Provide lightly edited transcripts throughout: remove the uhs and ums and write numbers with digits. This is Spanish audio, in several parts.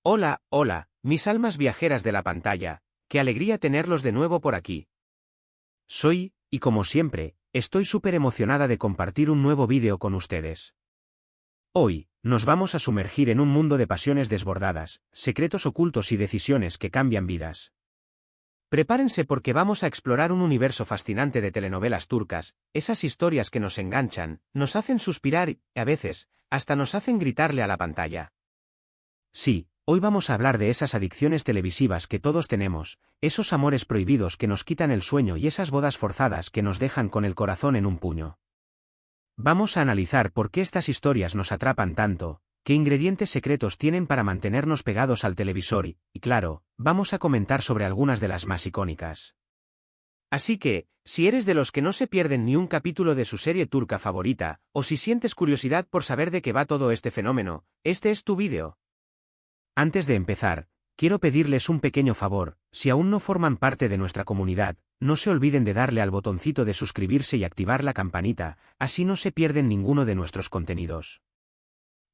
Hola, hola, mis almas viajeras de la pantalla, qué alegría tenerlos de nuevo por aquí. Y como siempre, estoy súper emocionada de compartir un nuevo vídeo con ustedes. Hoy, nos vamos a sumergir en un mundo de pasiones desbordadas, secretos ocultos y decisiones que cambian vidas. Prepárense porque vamos a explorar un universo fascinante de telenovelas turcas, esas historias que nos enganchan, nos hacen suspirar y, a veces, hasta nos hacen gritarle a la pantalla. Sí. Hoy vamos a hablar de esas adicciones televisivas que todos tenemos, esos amores prohibidos que nos quitan el sueño y esas bodas forzadas que nos dejan con el corazón en un puño. Vamos a analizar por qué estas historias nos atrapan tanto, qué ingredientes secretos tienen para mantenernos pegados al televisor y, claro, vamos a comentar sobre algunas de las más icónicas. Así que, si eres de los que no se pierden ni un capítulo de su serie turca favorita, o si sientes curiosidad por saber de qué va todo este fenómeno, este es tu vídeo. Antes de empezar, quiero pedirles un pequeño favor, si aún no forman parte de nuestra comunidad, no se olviden de darle al botoncito de suscribirse y activar la campanita, así no se pierden ninguno de nuestros contenidos.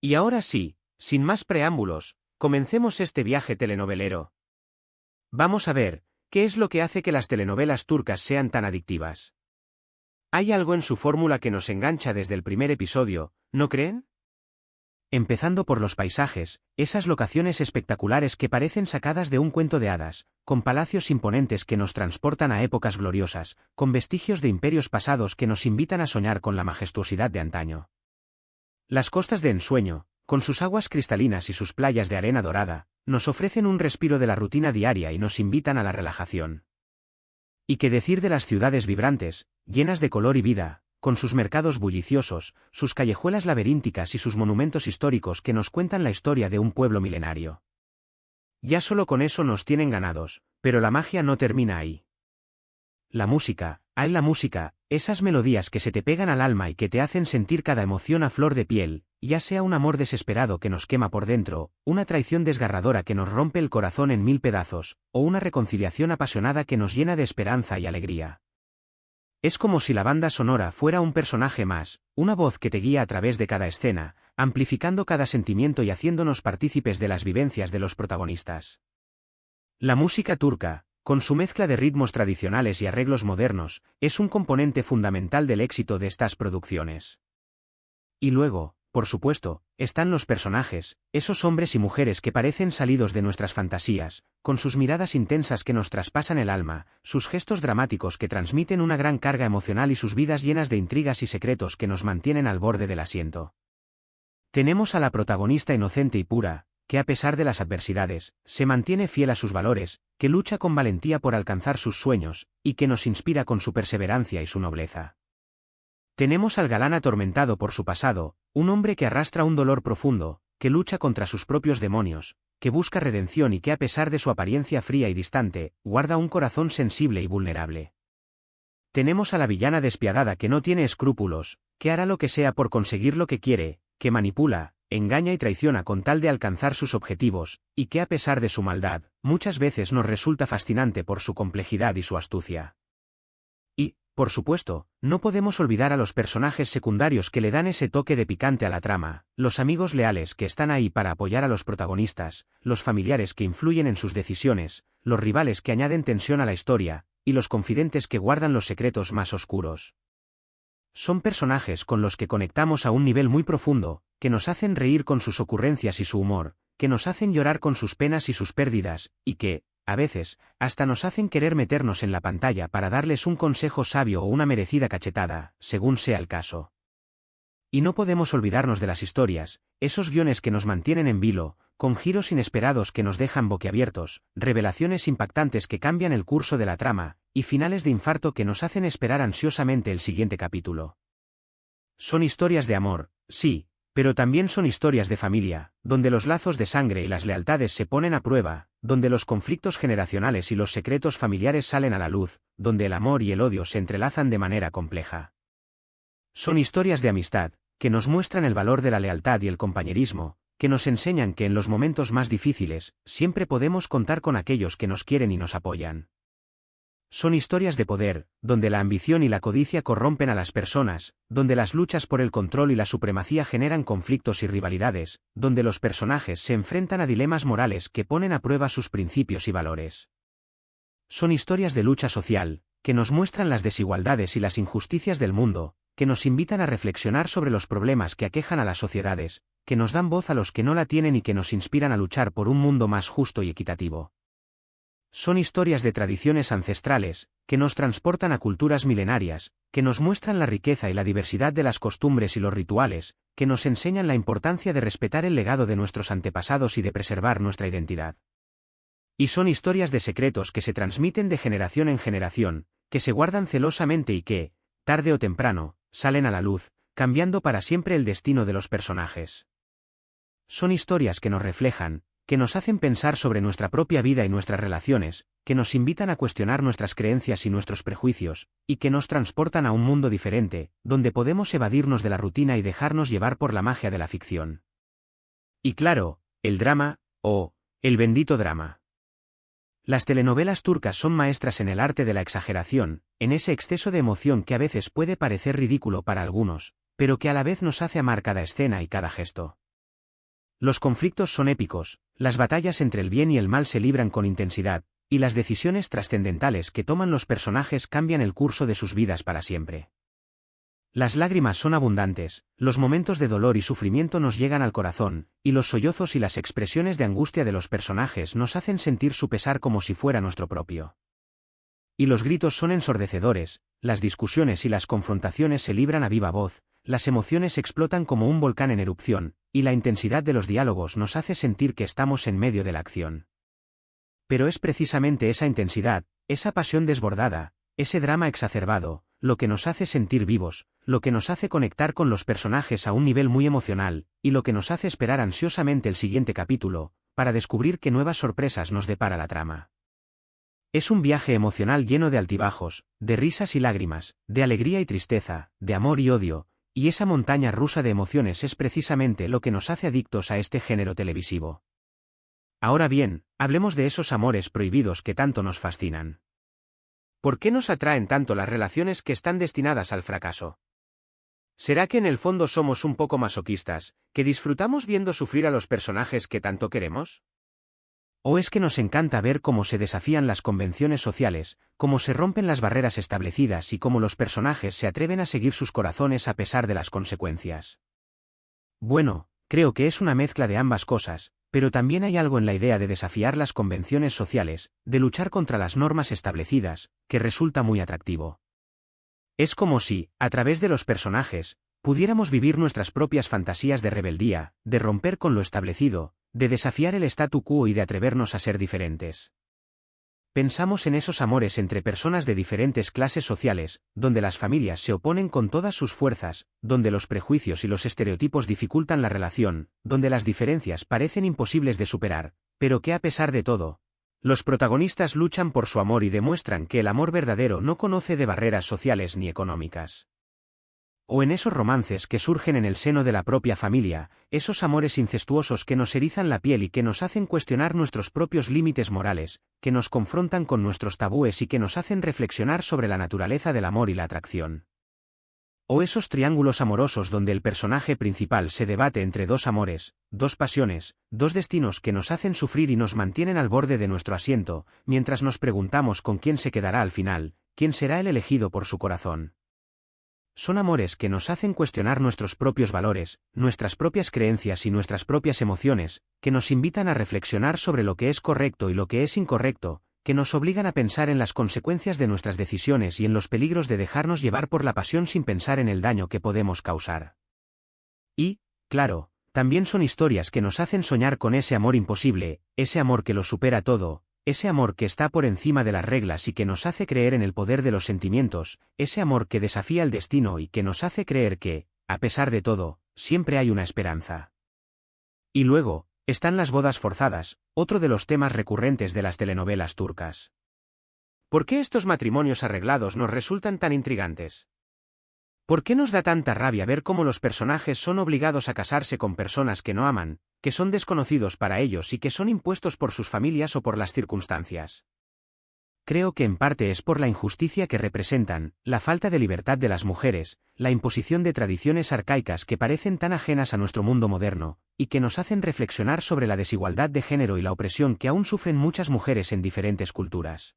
Y ahora sí, sin más preámbulos, comencemos este viaje telenovelero. Vamos a ver, ¿qué es lo que hace que las telenovelas turcas sean tan adictivas? Hay algo en su fórmula que nos engancha desde el primer episodio, ¿no creen? Empezando por los paisajes, esas locaciones espectaculares que parecen sacadas de un cuento de hadas, con palacios imponentes que nos transportan a épocas gloriosas, con vestigios de imperios pasados que nos invitan a soñar con la majestuosidad de antaño. Las costas de ensueño, con sus aguas cristalinas y sus playas de arena dorada, nos ofrecen un respiro de la rutina diaria y nos invitan a la relajación. ¿Y qué decir de las ciudades vibrantes, llenas de color y vida, con sus mercados bulliciosos, sus callejuelas laberínticas y sus monumentos históricos que nos cuentan la historia de un pueblo milenario? Ya solo con eso nos tienen ganados, pero la magia no termina ahí. La música, la música, esas melodías que se te pegan al alma y que te hacen sentir cada emoción a flor de piel, ya sea un amor desesperado que nos quema por dentro, una traición desgarradora que nos rompe el corazón en mil pedazos, o una reconciliación apasionada que nos llena de esperanza y alegría. Es como si la banda sonora fuera un personaje más, una voz que te guía a través de cada escena, amplificando cada sentimiento y haciéndonos partícipes de las vivencias de los protagonistas. La música turca, con su mezcla de ritmos tradicionales y arreglos modernos, es un componente fundamental del éxito de estas producciones. Y luego, por supuesto, están los personajes, esos hombres y mujeres que parecen salidos de nuestras fantasías, con sus miradas intensas que nos traspasan el alma, sus gestos dramáticos que transmiten una gran carga emocional y sus vidas llenas de intrigas y secretos que nos mantienen al borde del asiento. Tenemos a la protagonista inocente y pura, que a pesar de las adversidades, se mantiene fiel a sus valores, que lucha con valentía por alcanzar sus sueños, y que nos inspira con su perseverancia y su nobleza. Tenemos al galán atormentado por su pasado, un hombre que arrastra un dolor profundo, que lucha contra sus propios demonios, que busca redención y que a pesar de su apariencia fría y distante, guarda un corazón sensible y vulnerable. Tenemos a la villana despiadada que no tiene escrúpulos, que hará lo que sea por conseguir lo que quiere, que manipula, engaña y traiciona con tal de alcanzar sus objetivos, y que a pesar de su maldad, muchas veces nos resulta fascinante por su complejidad y su astucia. Y, por supuesto, no podemos olvidar a los personajes secundarios que le dan ese toque de picante a la trama, los amigos leales que están ahí para apoyar a los protagonistas, los familiares que influyen en sus decisiones, los rivales que añaden tensión a la historia, y los confidentes que guardan los secretos más oscuros. Son personajes con los que conectamos a un nivel muy profundo, que nos hacen reír con sus ocurrencias y su humor, que nos hacen llorar con sus penas y sus pérdidas, y que, a veces, hasta nos hacen querer meternos en la pantalla para darles un consejo sabio o una merecida cachetada, según sea el caso. Y no podemos olvidarnos de las historias, esos guiones que nos mantienen en vilo, con giros inesperados que nos dejan boquiabiertos, revelaciones impactantes que cambian el curso de la trama, y finales de infarto que nos hacen esperar ansiosamente el siguiente capítulo. Son historias de amor, sí, pero también son historias de familia, donde los lazos de sangre y las lealtades se ponen a prueba, donde los conflictos generacionales y los secretos familiares salen a la luz, donde el amor y el odio se entrelazan de manera compleja. Son historias de amistad, que nos muestran el valor de la lealtad y el compañerismo, que nos enseñan que en los momentos más difíciles, siempre podemos contar con aquellos que nos quieren y nos apoyan. Son historias de poder, donde la ambición y la codicia corrompen a las personas, donde las luchas por el control y la supremacía generan conflictos y rivalidades, donde los personajes se enfrentan a dilemas morales que ponen a prueba sus principios y valores. Son historias de lucha social, que nos muestran las desigualdades y las injusticias del mundo, que nos invitan a reflexionar sobre los problemas que aquejan a las sociedades, que nos dan voz a los que no la tienen y que nos inspiran a luchar por un mundo más justo y equitativo. Son historias de tradiciones ancestrales, que nos transportan a culturas milenarias, que nos muestran la riqueza y la diversidad de las costumbres y los rituales, que nos enseñan la importancia de respetar el legado de nuestros antepasados y de preservar nuestra identidad. Y son historias de secretos que se transmiten de generación en generación, que se guardan celosamente y que, tarde o temprano, salen a la luz, cambiando para siempre el destino de los personajes. Son historias que nos reflejan, que nos hacen pensar sobre nuestra propia vida y nuestras relaciones, que nos invitan a cuestionar nuestras creencias y nuestros prejuicios, y que nos transportan a un mundo diferente, donde podemos evadirnos de la rutina y dejarnos llevar por la magia de la ficción. Y claro, el drama, el bendito drama. Las telenovelas turcas son maestras en el arte de la exageración, en ese exceso de emoción que a veces puede parecer ridículo para algunos, pero que a la vez nos hace amar cada escena y cada gesto. Los conflictos son épicos, las batallas entre el bien y el mal se libran con intensidad, y las decisiones trascendentales que toman los personajes cambian el curso de sus vidas para siempre. Las lágrimas son abundantes, los momentos de dolor y sufrimiento nos llegan al corazón, y los sollozos y las expresiones de angustia de los personajes nos hacen sentir su pesar como si fuera nuestro propio. Y los gritos son ensordecedores, las discusiones y las confrontaciones se libran a viva voz, las emociones explotan como un volcán en erupción, y la intensidad de los diálogos nos hace sentir que estamos en medio de la acción. Pero es precisamente esa intensidad, esa pasión desbordada, ese drama exacerbado, lo que nos hace sentir vivos, lo que nos hace conectar con los personajes a un nivel muy emocional, y lo que nos hace esperar ansiosamente el siguiente capítulo, para descubrir qué nuevas sorpresas nos depara la trama. Es un viaje emocional lleno de altibajos, de risas y lágrimas, de alegría y tristeza, de amor y odio, y esa montaña rusa de emociones es precisamente lo que nos hace adictos a este género televisivo. Ahora bien, hablemos de esos amores prohibidos que tanto nos fascinan. ¿Por qué nos atraen tanto las relaciones que están destinadas al fracaso? ¿Será que en el fondo somos un poco masoquistas, que disfrutamos viendo sufrir a los personajes que tanto queremos? ¿O es que nos encanta ver cómo se desafían las convenciones sociales, cómo se rompen las barreras establecidas y cómo los personajes se atreven a seguir sus corazones a pesar de las consecuencias? Bueno, creo que es una mezcla de ambas cosas, pero también hay algo en la idea de desafiar las convenciones sociales, de luchar contra las normas establecidas, que resulta muy atractivo. Es como si, a través de los personajes, pudiéramos vivir nuestras propias fantasías de rebeldía, de romper con lo establecido, de desafiar el statu quo y de atrevernos a ser diferentes. Pensamos en esos amores entre personas de diferentes clases sociales, donde las familias se oponen con todas sus fuerzas, donde los prejuicios y los estereotipos dificultan la relación, donde las diferencias parecen imposibles de superar, pero que a pesar de todo, los protagonistas luchan por su amor y demuestran que el amor verdadero no conoce de barreras sociales ni económicas. O en esos romances que surgen en el seno de la propia familia, esos amores incestuosos que nos erizan la piel y que nos hacen cuestionar nuestros propios límites morales, que nos confrontan con nuestros tabúes y que nos hacen reflexionar sobre la naturaleza del amor y la atracción. O esos triángulos amorosos donde el personaje principal se debate entre dos amores, dos pasiones, dos destinos que nos hacen sufrir y nos mantienen al borde de nuestro asiento, mientras nos preguntamos con quién se quedará al final, quién será el elegido por su corazón. Son amores que nos hacen cuestionar nuestros propios valores, nuestras propias creencias y nuestras propias emociones, que nos invitan a reflexionar sobre lo que es correcto y lo que es incorrecto, que nos obligan a pensar en las consecuencias de nuestras decisiones y en los peligros de dejarnos llevar por la pasión sin pensar en el daño que podemos causar. Y, claro, también son historias que nos hacen soñar con ese amor imposible, ese amor que lo supera todo, ese amor que está por encima de las reglas y que nos hace creer en el poder de los sentimientos, ese amor que desafía el destino y que nos hace creer que, a pesar de todo, siempre hay una esperanza. Y luego, están las bodas forzadas, otro de los temas recurrentes de las telenovelas turcas. ¿Por qué estos matrimonios arreglados nos resultan tan intrigantes? ¿Por qué nos da tanta rabia ver cómo los personajes son obligados a casarse con personas que no aman, que son desconocidos para ellos y que son impuestos por sus familias o por las circunstancias? creo que en parte es por la injusticia que representan, la falta de libertad de las mujeres, la imposición de tradiciones arcaicas que parecen tan ajenas a nuestro mundo moderno, y que nos hacen reflexionar sobre la desigualdad de género y la opresión que aún sufren muchas mujeres en diferentes culturas.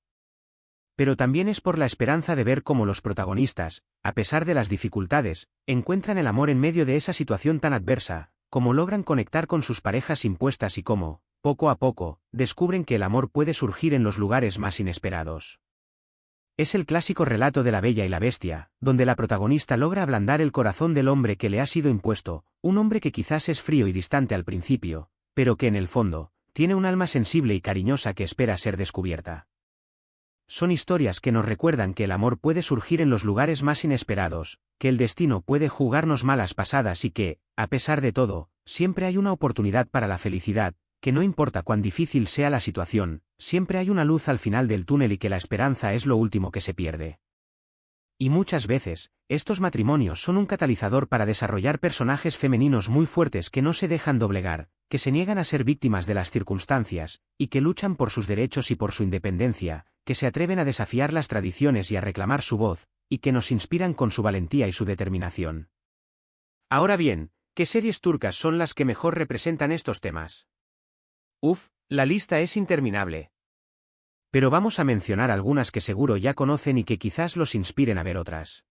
Pero también es por la esperanza de ver cómo los protagonistas, a pesar de las dificultades, encuentran el amor en medio de esa situación tan adversa, cómo logran conectar con sus parejas impuestas y cómo, poco a poco, descubren que el amor puede surgir en los lugares más inesperados. Es el clásico relato de La Bella y la Bestia, donde la protagonista logra ablandar el corazón del hombre que le ha sido impuesto, un hombre que quizás es frío y distante al principio, pero que en el fondo, tiene un alma sensible y cariñosa que espera ser descubierta. Son historias que nos recuerdan que el amor puede surgir en los lugares más inesperados, que el destino puede jugarnos malas pasadas y que, a pesar de todo, siempre hay una oportunidad para la felicidad, que no importa cuán difícil sea la situación, siempre hay una luz al final del túnel y que la esperanza es lo último que se pierde. Y muchas veces, estos matrimonios son un catalizador para desarrollar personajes femeninos muy fuertes que no se dejan doblegar, que se niegan a ser víctimas de las circunstancias, y que luchan por sus derechos y por su independencia, que se atreven a desafiar las tradiciones y a reclamar su voz, y que nos inspiran con su valentía y su determinación. Ahora bien, ¿qué series turcas son las que mejor representan estos temas? La lista es interminable. Pero vamos a mencionar algunas que seguro ya conocen y que quizás los inspiren a ver otras.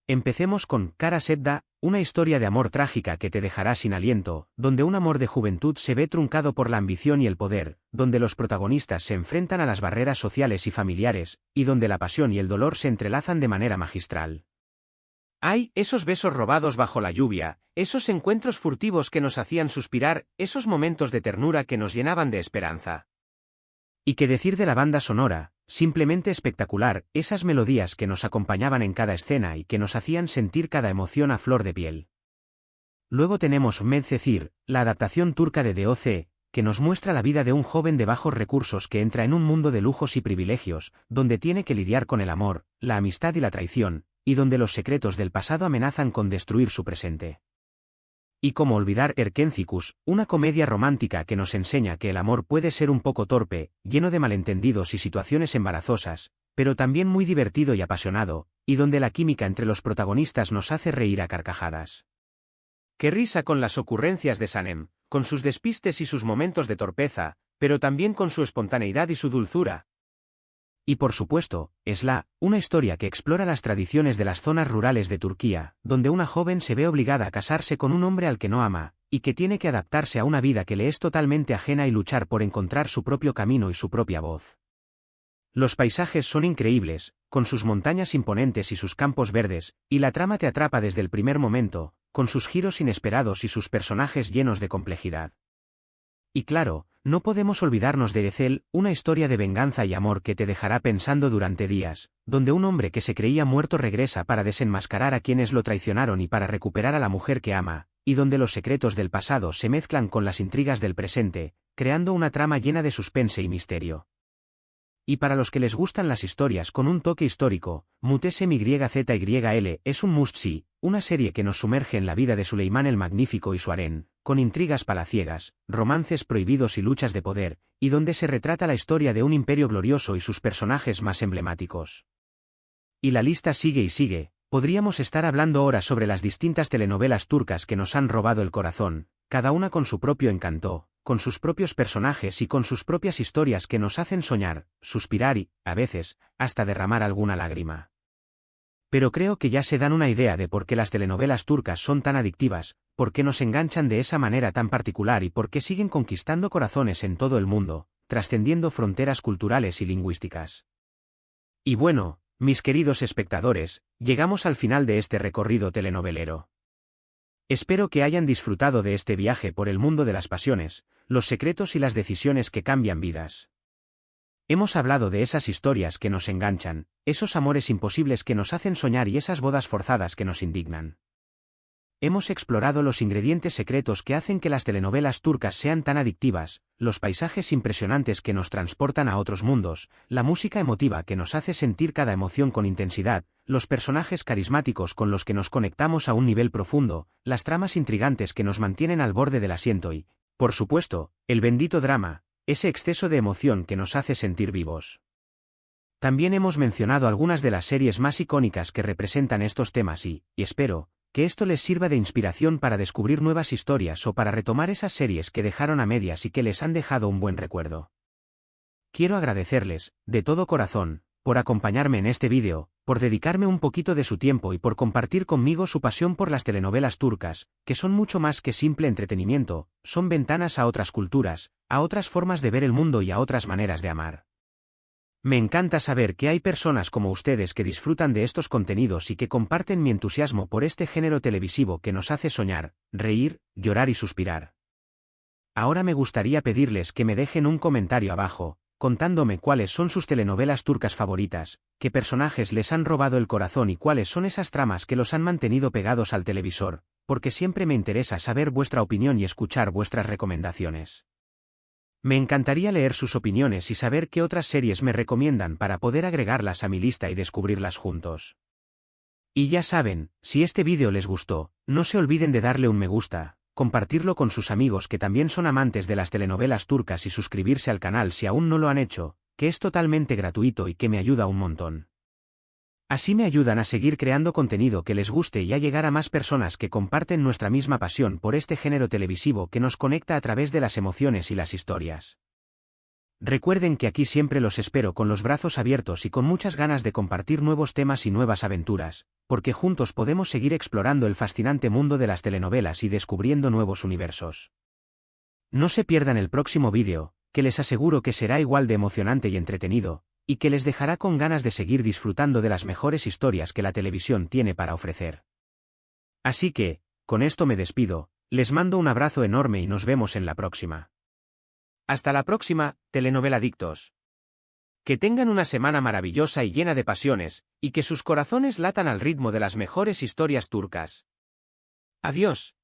Empecemos con Kara Sevda, una historia de amor trágica que te dejará sin aliento, donde un amor de juventud se ve truncado por la ambición y el poder, donde los protagonistas se enfrentan a las barreras sociales y familiares, y donde la pasión y el dolor se entrelazan de manera magistral. Hay esos besos robados bajo la lluvia, esos encuentros furtivos que nos hacían suspirar, esos momentos de ternura que nos llenaban de esperanza. Y qué decir de la banda sonora, simplemente espectacular, esas melodías que nos acompañaban en cada escena y que nos hacían sentir cada emoción a flor de piel. Luego tenemos Medcezir, la adaptación turca de DOC, que nos muestra la vida de un joven de bajos recursos que entra en un mundo de lujos y privilegios, donde tiene que lidiar con el amor, la amistad y la traición, y donde los secretos del pasado amenazan con destruir su presente. Y cómo olvidar Erkencikus, una comedia romántica que nos enseña que el amor puede ser un poco torpe, lleno de malentendidos y situaciones embarazosas, pero también muy divertido y apasionado, y donde la química entre los protagonistas nos hace reír a carcajadas. Qué risa con las ocurrencias de Sanem, con sus despistes y sus momentos de torpeza, pero también con su espontaneidad y su dulzura. Y por supuesto, una historia que explora las tradiciones de las zonas rurales de Turquía, donde una joven se ve obligada a casarse con un hombre al que no ama, y que tiene que adaptarse a una vida que le es totalmente ajena y luchar por encontrar su propio camino y su propia voz. Los paisajes son increíbles, con sus montañas imponentes y sus campos verdes, y la trama te atrapa desde el primer momento, con sus giros inesperados y sus personajes llenos de complejidad. Y claro, no podemos olvidarnos de Ezel, una historia de venganza y amor que te dejará pensando durante días, donde un hombre que se creía muerto regresa para desenmascarar a quienes lo traicionaron y para recuperar a la mujer que ama, y donde los secretos del pasado se mezclan con las intrigas del presente, creando una trama llena de suspense y misterio. Y para los que les gustan las historias con un toque histórico, Mutesem YZYL es un must-see, una serie que nos sumerge en la vida de Suleimán el Magnífico y su harén, con intrigas palaciegas, romances prohibidos y luchas de poder, y donde se retrata la historia de un imperio glorioso y sus personajes más emblemáticos. Y la lista sigue y sigue, podríamos estar hablando horas sobre las distintas telenovelas turcas que nos han robado el corazón, cada una con su propio encanto, con sus propios personajes y con sus propias historias que nos hacen soñar, suspirar y, a veces, hasta derramar alguna lágrima. Pero creo que ya se dan una idea de por qué las telenovelas turcas son tan adictivas, por qué nos enganchan de esa manera tan particular y por qué siguen conquistando corazones en todo el mundo, trascendiendo fronteras culturales y lingüísticas. Y bueno, mis queridos espectadores, llegamos al final de este recorrido telenovelero. Espero que hayan disfrutado de este viaje por el mundo de las pasiones, los secretos y las decisiones que cambian vidas. Hemos hablado de esas historias que nos enganchan, esos amores imposibles que nos hacen soñar y esas bodas forzadas que nos indignan. Hemos explorado los ingredientes secretos que hacen que las telenovelas turcas sean tan adictivas, los paisajes impresionantes que nos transportan a otros mundos, la música emotiva que nos hace sentir cada emoción con intensidad, los personajes carismáticos con los que nos conectamos a un nivel profundo, las tramas intrigantes que nos mantienen al borde del asiento y, por supuesto, el bendito drama, ese exceso de emoción que nos hace sentir vivos. También hemos mencionado algunas de las series más icónicas que representan estos temas y espero que esto les sirva de inspiración para descubrir nuevas historias o para retomar esas series que dejaron a medias y que les han dejado un buen recuerdo. Quiero agradecerles, de todo corazón, por acompañarme en este vídeo, por dedicarme un poquito de su tiempo y por compartir conmigo su pasión por las telenovelas turcas, que son mucho más que simple entretenimiento, son ventanas a otras culturas, a otras formas de ver el mundo y a otras maneras de amar. Me encanta saber que hay personas como ustedes que disfrutan de estos contenidos y que comparten mi entusiasmo por este género televisivo que nos hace soñar, reír, llorar y suspirar. Ahora me gustaría pedirles que me dejen un comentario abajo, contándome cuáles son sus telenovelas turcas favoritas, qué personajes les han robado el corazón y cuáles son esas tramas que los han mantenido pegados al televisor, porque siempre me interesa saber vuestra opinión y escuchar vuestras recomendaciones. Me encantaría leer sus opiniones y saber qué otras series me recomiendan para poder agregarlas a mi lista y descubrirlas juntos. Y ya saben, si este vídeo les gustó, no se olviden de darle un me gusta, compartirlo con sus amigos que también son amantes de las telenovelas turcas y suscribirse al canal si aún no lo han hecho, que es totalmente gratuito y que me ayuda un montón. Así me ayudan a seguir creando contenido que les guste y a llegar a más personas que comparten nuestra misma pasión por este género televisivo que nos conecta a través de las emociones y las historias. Recuerden que aquí siempre los espero con los brazos abiertos y con muchas ganas de compartir nuevos temas y nuevas aventuras, porque juntos podemos seguir explorando el fascinante mundo de las telenovelas y descubriendo nuevos universos. No se pierdan el próximo vídeo, que les aseguro que será igual de emocionante y entretenido, y que les dejará con ganas de seguir disfrutando de las mejores historias que la televisión tiene para ofrecer. Así que, con esto me despido, les mando un abrazo enorme y nos vemos en la próxima. Hasta la próxima, telenoveladictos. Que tengan una semana maravillosa y llena de pasiones, y que sus corazones latan al ritmo de las mejores historias turcas. Adiós.